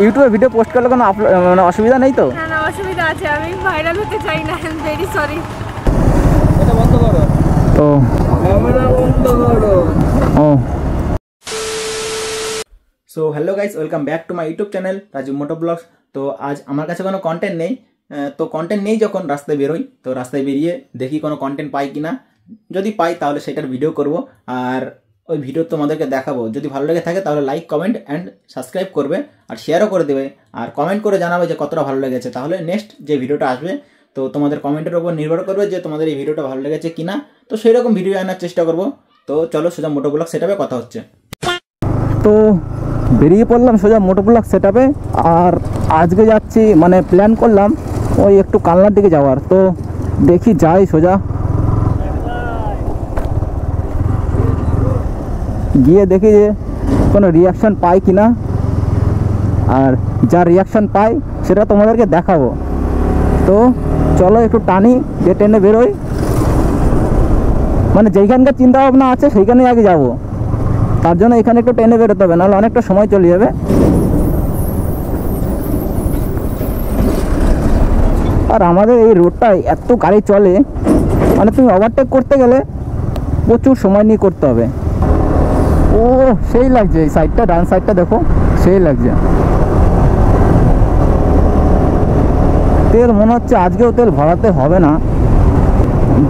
ইউটিউবে video post করলে কোনো মানে অসুবিধা নেই তো? না না অসুবিধা আছে, আমি ভাইরাল হতে চাই না, আই এম ভেরি সরি। এটা বন্ধ করো। ও ক্যামেরা বন্ধ করো। ও so hello guys, welcome back to my YouTube channel Raju moto vlogs. তো আজ আমার কাছে কোনো কন্টেন্ট নেই, তো কন্টেন্ট নেই যখন রাস্তায় বেরোই, তো রাস্তায় বেরিয়ে দেখি কোনো কন্টেন্ট পাই কিনা। যদি পাই তাহলে সেটার ভিডিও করব, আর ওই ভিডিও তোমাদেরকে দেখাবো। যদি ভালো লেগে থাকে তাহলে লাইক, কমেন্ট অ্যান্ড সাবস্ক্রাইব করবে, আর শেয়ারও করে দেবে, আর কমেন্ট করে জানাবে যে কতটা ভালো লেগেছে। তাহলে নেক্সট যে ভিডিওটা আসবে, তো তোমাদের কমেন্টের উপর নির্ভর করবে যে তোমাদের এই ভিডিওটা ভালো লেগেছে কিনা, তো সেই রকম ভিডিও আনার চেষ্টা করব। তো চলো সোজা মোটো ব্লগ সেটআপে কথা হচ্ছে। তো বেরিয়ে পড়লাম সোজা মোটো ব্লগ সেটআপে, আর আজকে যাচ্ছি মানে প্ল্যান করলাম ওই একটু কালনার দিকে যাওয়ার। তো দেখি যাই সোজা গিয়ে দেখি যে কোনো রিয়াকশান পাই কিনা, আর যা রিয়াকশান পাই সেটা তোমাদেরকে দেখাবো। তো চলো একটু টানি, যে ট্রেনে বেরোই, মানে যেইখানকার চিন্তা ভাবনা আছে সেইখানেই আগে যাব। তার জন্য এখানে একটু ট্রেনে বেরোতে হবে, নাহলে অনেকটা সময় চলে যাবে। আর আমাদের এই রোডটায় এত গাড়ি চলে, মানে তুমি ওভারটেক করতে গেলে প্রচুর সময় নিয়ে করতে হবে। ও সেই লাগছে, এই সাইডটা, ডান সাইডটা দেখো, সেই লাগছে। তেল মনে হচ্ছে আজকেও তেল ভরাতে হবে না।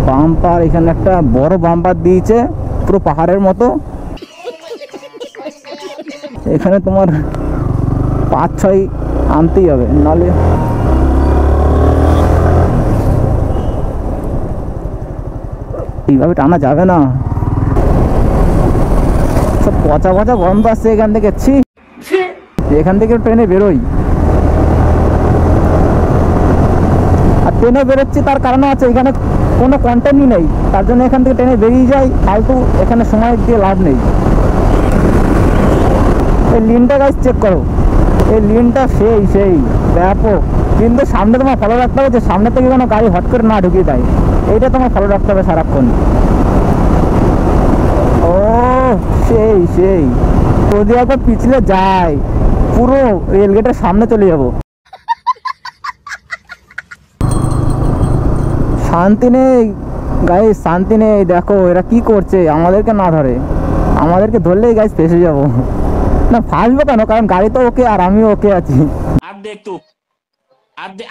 বাম্পার, এখানে একটা বড় বাম্পার দিয়েছে পুরো পাহাড়ের মতো। এখানে তোমার 5-6 আনতেই হবে, নাহলে এইভাবে টানা যাবে না। সব পচা পচা গন্ধ আসছে এখান থেকে। এখান থেকে ট্রেনে বেরোই, আর ট্রেনে বেরোচ্ছি তার কারণও আছে, এখানে কোনো কন্টেন্টই নেই, তার জন্য এখান থেকে ট্রেনে বেরিয়ে যাই। ফালতু এখানে সময় দিয়ে লাভ নেই। এই লিনটা গাইস চেক করো, এই লিনটা সেই ব্যাপক। কিন্তু সামনে তোমার ফলো রাখতে হবে যে সামনে থেকে কোনো গাড়ি হট করে না ঢুকিয়ে দেয়, এইটা তোমার ফলো রাখতে হবে সারাক্ষণ। ও সেই যদি একবার পিছলে যায় পুরো রেলগেটের সামনে চলে যাব। শান্তি নেই গাইস, শান্তি নেই। দেখো এরা কি করছে, আমাদেরকে না ধরে, আমাদেরকে ধরলেই গাইস ফেসে যাব। না ফাঁসবো কেন, কারণ গাড়ি তো ওকে আর আমিও ওকে আছি। अब देख तू,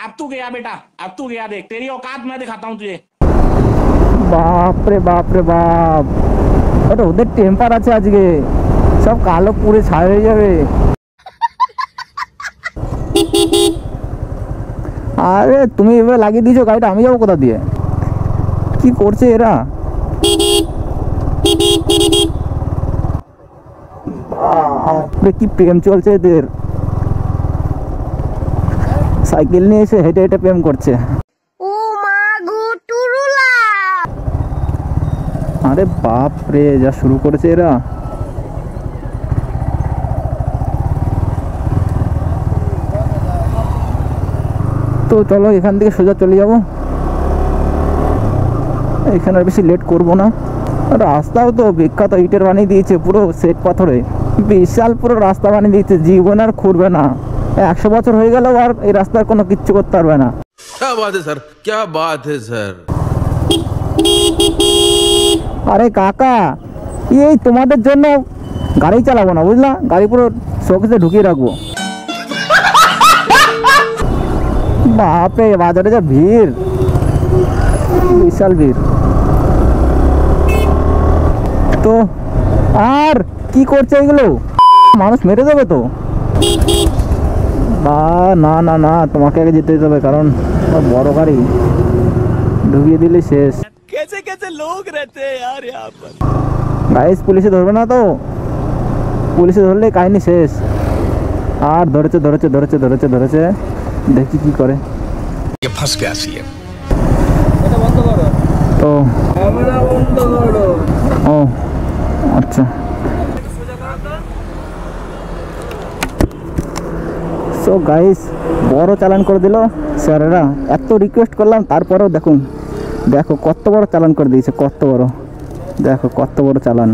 अब तू गया बेटा, अब तू गया, देख तेरी औकात मैं दिखाता हूँ तुझे। বাপ রে বাপ, ওটা ওদের টেম্পার আছে আজকে, সব কালো পুড়ে ছাই হয়ে যাবে। আরে তুমি এভাবে লাগিয়ে দিয়েছো গাড়িটা, আমি যাবো কোথা দিয়ে? কি করছে এরা? কি প্রেম চলছে এদের, সাইকেল নিয়ে এসে হেঁটে হেঁটে প্রেম করছে। আরে বাপ রে, যা শুরু করেছে এরা। তো চলো এখান থেকে সোজা চলে যাব, এখানে আর বেশি লেট করবো না। রাস্তাও তো বিখ্যাত, ইটের বানিয়ে দিয়েছে পুরো শ্বেত পাথরে, বিশাল পুরো রাস্তা বানিয়ে দিয়েছে। জীবন আর খুঁড়বে না, 100 বছর হয়ে গেল আর এই রাস্তার কোনো কিচ্ছু করতে পারবে না। क्या बात है सर। আরে কাকা, এই তোমাদের জন্য গাড়ি চালাবো না বুঝলা, গাড়ি পুরো শোকেসে ঢুকিয়ে রাখবো। বাপরে বাজারে যা ভিড়, বিশাল ভিড়। তো আর কি করছে এগুলো, মানুষ মেরে দেবে তো। বা না না না, তোমাকে আগে যেতে হবে, কারণ বড় গাড়ি ঢুকিয়ে দিলে শেষ। कैसे कैसे लोग रहते हैं यार यहाँ पर। গাইস পুলিশে ধরবে না তো, পুলিশে ধরলে কাহিনী শেষ। আর ধরেছে, দেখি কি করে। फंस गया सी है। এটা বন্ধ করো, তো ক্যামেরা বন্ধ করো। ও আচ্ছা, সো গাইস বড় চালান করে দিল স্যারেরা। এত রিকোয়েস্ট করলাম তারপরেও দেখো কত বড় চালান করে দিয়েছে, কত বড়, দেখো কত বড় চালান।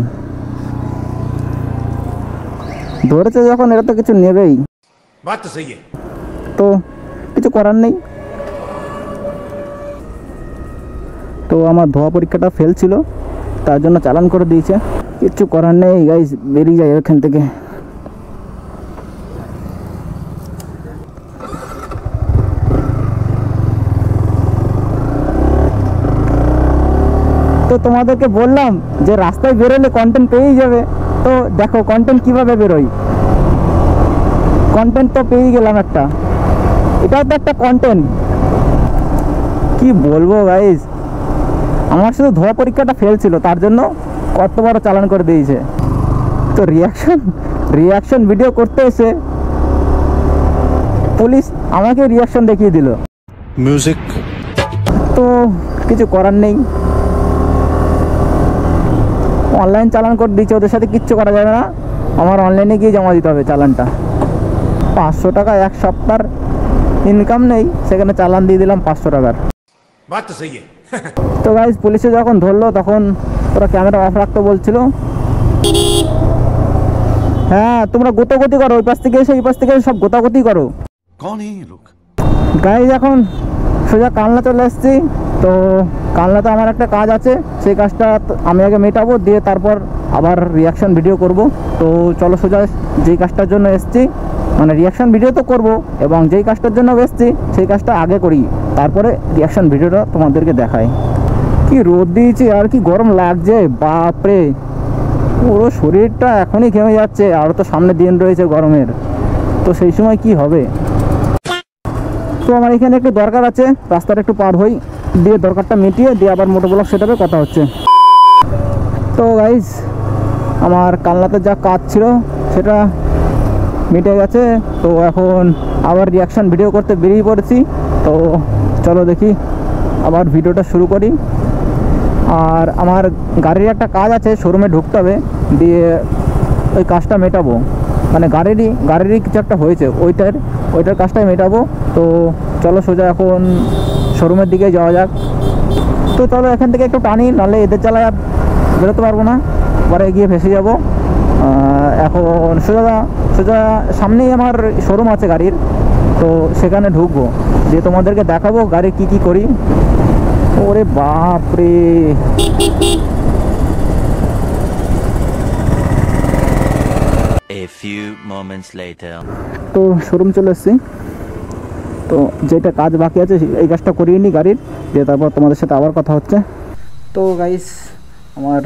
ধরেছে যখন এরা তো কিছু নেবেই। बात तो सही है। তো কিছু করার নেই। তো আমার ধোয়া পরীক্ষাটা ফেল ছিল, তার জন্য চালান করে দিয়েছে। কিছু করার নেই গাইস, বেরিয়ে যাই এখান থেকে। তো তোমাদেরকে বললাম যে রাস্তায় বেরোলে কন্টেন্ট পেয়েই যাবে, তো দেখো কন্টেন্ট কিভাবে বেরোয়। কন্টেন্ট তো পেয়ে গেলাম একটা, এটাও তো একটা কন্টেন্ট। কি বলবো গাইস, আমার শুধু ধোয়া পরীক্ষাটা ফেল ছিল, তার জন্য কত বড় চালান করে দিয়েছে। তো রিয়াকশন ভিডিও করতে এসে পুলিশ আমাকে রিয়াকশন দেখিয়ে দিল। म्यूजिक। তো কিছু করার নেই, অনলাইন চালান করে দিয়েছে, ওদের সাথে কিচ্ছু করা যাবে না। আমার অনলাইনে গিয়ে জমা দিতে হবে চালানটা। 500 টাকা এক সপ্তাহের ইনকাম নেই, সেখানে চালান দিয়ে দিলাম 500 টাকার। बात तो सही है। তো গাইজ পুলিশে যখন ধরলো তখন ওরা ক্যামেরা অফ রাখতে বলছিল। হ্যাঁ তোমরা গোতাগতি করো, ওই পাশ থেকে এসে এই পাশ থেকে সব গোতাগতি করো। कौन है ये लोग? গাইজ এখন সোজা কালনা চলে এসেছি। তো কালনাতে আমার একটা কাজ আছে, সেই কাজটা আমি আগে মেটাবো, দিয়ে তারপর আবার রিয়াকশান ভিডিও করব। তো চলো সোজা যেই কাজটার জন্য এসেছি, মানে রিয়াকশান ভিডিও তো করব, এবং যেই কাজটার জন্য এসেছি সেই কাজটা আগে করি, তারপরে রিয়াকশান ভিডিওটা তোমাদেরকে দেখাই। কি রোদ দিয়েছে আর কি গরম লাগছে, বাপরে পুরো শরীরটা এখনই ঘেমে যাচ্ছে। আরও তো সামনে দিন রয়েছে গরমের, তো সেই সময় কি হবে। তো আমার এখানে একটু দরকার আছে, রাস্তাটা একটু পার হই, দিয়ে দরকারটা মিটিয়ে দিয়ে আবার মোটো ব্লগ সেটআপে কথা হচ্ছে। তো গাইজ আমার কালনাতে যা কাজ ছিল সেটা মিটে গেছে। তো এখন আবার রিয়াকশান ভিডিও করতে বেরিয়ে পড়েছি। তো চলো দেখি আবার ভিডিওটা শুরু করি। আর আমার গাড়ির একটা কাজ আছে, শোরুমে ঢুকতে হবে, দিয়ে ওই কাজটা মেটাবো। মানে গাড়িরই কিছু একটা হয়েছে, ওইটার কাজটাই মেটাবো। তো চলো সোজা এখন শোরুমের দিকে যাওয়া যাক। তো চলো এখান থেকে একটু টানি, নাহলে এদের জ্বালায় আর বেরোতে পারবো না, পরে গিয়ে ফেসে যাবো। এখন সোজা সামনেই আমার শোরুম আছে গাড়ির, তো সেখানে ঢুকবো, দিয়ে তোমাদেরকে দেখাবো গাড়ি কি করি। ওরে বাপরে, A few moments later. তো শোরুম চলে এসেছি। তো যেটা কাজ বাকি আছে এই কাজটা করিয়ে নিই গাড়ির, দিয়ে তারপর তোমাদের সাথে আবার কথা হচ্ছে। তো গাইস আমার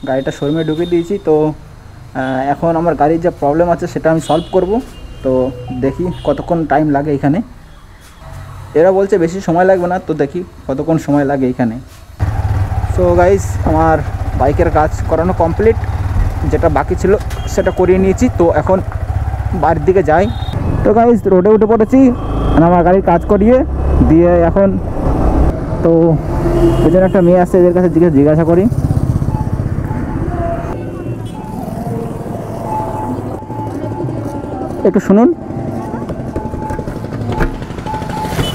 গাড়িটা শোরুমে ঢুকিয়ে দিয়েছি। তো এখন আমার গাড়ির যা প্রবলেম আছে সেটা আমি সলভ করব। তো দেখি কতক্ষণ টাইম লাগে এখানে। এরা বলছে বেশি সময় লাগবে না, তো দেখি কতক্ষণ সময় লাগে এখানে। সো গাইস আমার বাইকের কাজ করানো কমপ্লিট, যেটা বাকি ছিল সেটা করিয়ে নিয়েছি। তো এখন বাড়ির দিকে যাই। তো গাইস রোডে উঠে পড়েছি আমার গাড়ির কাজ করিয়ে দিয়ে। এখন তো এদের একটা মেয়ে আসছে, এদের কাছে জিজ্ঞাসা করি। একটু শুনুন,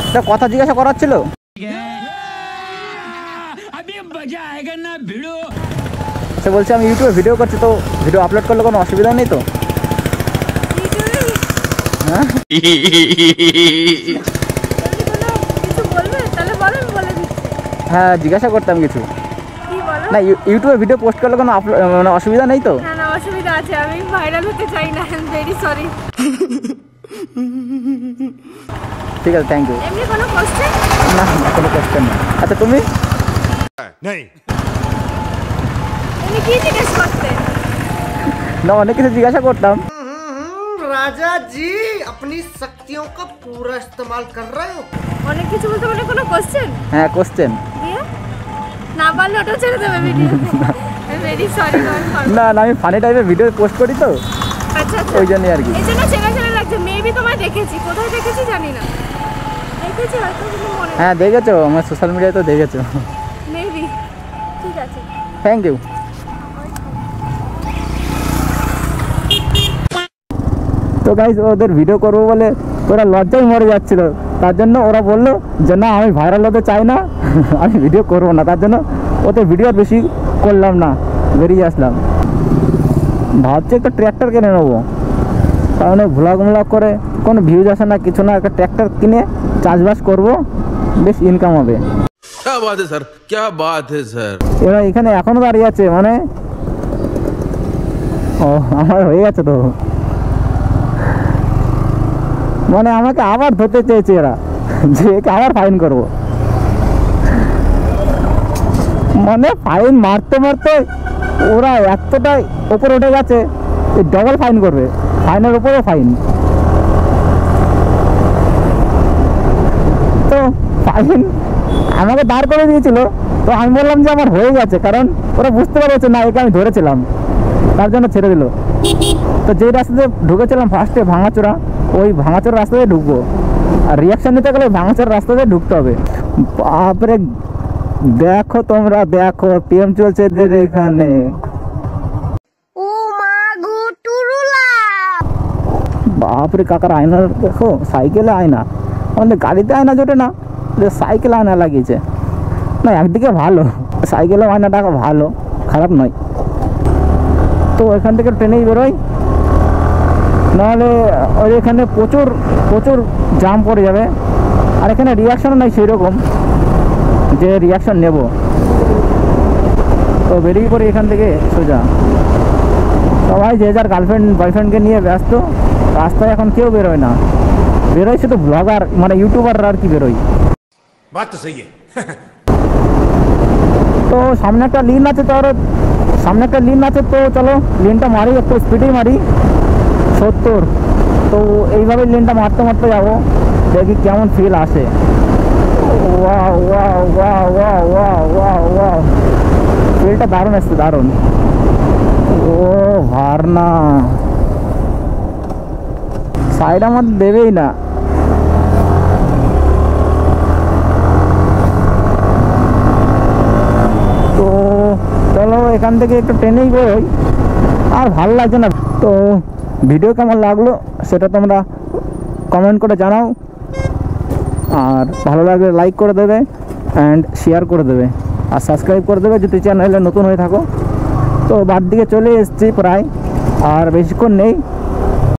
একটা কথা জিজ্ঞাসা করার ছিল। সে বলছে আমি ইউটিউবে ভিডিও করছি, তো ভিডিও আপলোড করলে কোনো অসুবিধা নেই তো? হ্যাঁ কিছু বলবে তাহলে বলো, আমি বলে দিচ্ছি। হ্যাঁ জিজ্ঞাসা করতাম কিছু। কি বলো? না ইউটিউবে ভিডিও পোস্ট করলে কোনো মানে অসুবিধা নেই তো? না অসুবিধা আছে, আমি ভাইরাল হতে চাই না, আই এম ভেরি সরি। ঠিক আছে, থ্যাংক ইউ। এমনি কোনো কোশ্চেন? না কোনো কোশ্চেন না। আচ্ছা তুমি? नहीं। এমনি কি জিজ্ঞেস করতে? না অনেক কিছু জিজ্ঞাসা করতাম। राजा जी अपनी शक्तियों का पूरा इस्तेमाल कर रहे हो। অনেক কিছু বলতে মানে কোনো কোশ্চেন? হ্যাঁ কোশ্চেন। দিয়ে না পারলে ওটা ছেড়ে দেবে video. I am very sorry. না আমি ফানি টাইপের ভিডিও পোস্ট করি তো, আচ্ছা ওই জন্যই আর কি। এই জন্য চেনা লাগছে। মেবি তোমায় দেখেছি, কোথায় দেখেছি জানি না, দেখেছি হয়তো কিন্তু মনে নেই। হ্যাঁ দেখেছো, আমার সোশ্যাল মিডিয়ায় তো দেখেছো। মেবি। ঠিক আছে, থ্যাংক ইউ। তো গাইস ওদের ভিডিও করবো বলে ওরা লজ্জায় মরে যাচ্ছিল, তার জন্য ওরা বললো যে না আমি ভাইরাল হতে চাই না, আমি ভিডিও করবো না। তার জন্য ওদের ভিডিও আর বেশি করলাম না, বেরিয়ে আসলাম। ভাবছি একটা ট্র্যাক্টর কিনে নেবো, কারণ এই ভ্লগ করে কোনো ভিউজ আসে না, কিছু না। একটা ট্র্যাক্টর কিনে চাষবাস করবো, বেশ ইনকাম হবে। क्या बात है सर, क्या बात है सर। এরা এখানে এখনো দাঁড়িয়ে আছে, মানে ও আমার হয়ে গেছে তো, মানে আমাকে আবার ধরতে চেয়েছে এরা, যে একে আবার ফাইন করবো। মানে ফাইন মারতে মারতে ওরা এতটাই ওপরে উঠে গেছে, ডবল ফাইন করবে, ফাইনের উপরেও ফাইন। তো ফাইন আমাকে দাঁড় করে দিয়েছিল, তো আমি বললাম যে আমার হয়ে গেছে, কারণ ওরা বুঝতে পেরেছে না একে আমি ধরেছিলাম, তার জন্য ছেড়ে দিল। তো যেই রাস্তাতে ঢুকেছিলাম ফার্স্টে ভাঙাচোরা, ওই ভাঙাচোরা রাস্তাতে ঢুকবো, আর রিয়াকশন নিতে গেলে ভাঙাচোরা রাস্তাতে ঢুকতে হবে। বাপরে দেখো তোমরা, দেখো প্রেম চলছে এদের এখানে। ও মা গো টুরুলা, বাপরে কাকার আয়না দেখো, সাইকেলে আয়না, আমাদের গাড়িতে আয়না জোটে না, সাইকেলে আয়না লাগিয়েছে। না একদিকে ভালো, সাইকেলে আয়নাটা ভালো, খারাপ নয়। তো এখান থেকে ট্রেনেই বেরোই, নাহলে ওই এখানে প্রচুর প্রচুর জাম পড়ে যাবে। আর এখানে রিয়াকশনও নাই সেই রকম যে রিয়াকশন নেব। তো বেরিয়ে পড়ি এখান থেকে সোজা। সবাই যে যার গার্লফ্রেন্ড বয়ফ্রেন্ডকে নিয়ে ব্যস্ত, রাস্তায় এখন কেউ বেরোয় না, বেরোয় শুধু ব্লগার মানে ইউটিউবাররা আর কি বেরোয়। बात तो सही है। তো সামনে একটা লিন আছে, তো চলো লিনটা মারি, একটু স্পিডেই মারি 70। তো এইভাবে লিনটা মারতে মারতে যাবো, দেখি কেমন ফিল আসে। Wow wow wow wow wow wow wow, ফিলটা দারুণ আসছে, দারুণ। ও ভারনা সাইড আমার দেবেই না। তো চলো এখান থেকে একটু ট্রেনেই বেরোই, আর ভালো লাগছে না। তো ভিডিও কেমন লাগলো সেটা তোমরা কমেন্ট করে জানাও, আর ভালো লাগলে লাইক করে দেবে অ্যান্ড শেয়ার করে দেবে, আর সাবস্ক্রাইব করে দেবে যদি চ্যানেলে নতুন হয়ে থাকো। তো বাদ দিকে চলে এসেছি প্রায়, আর বেশিক্ষণ নেই।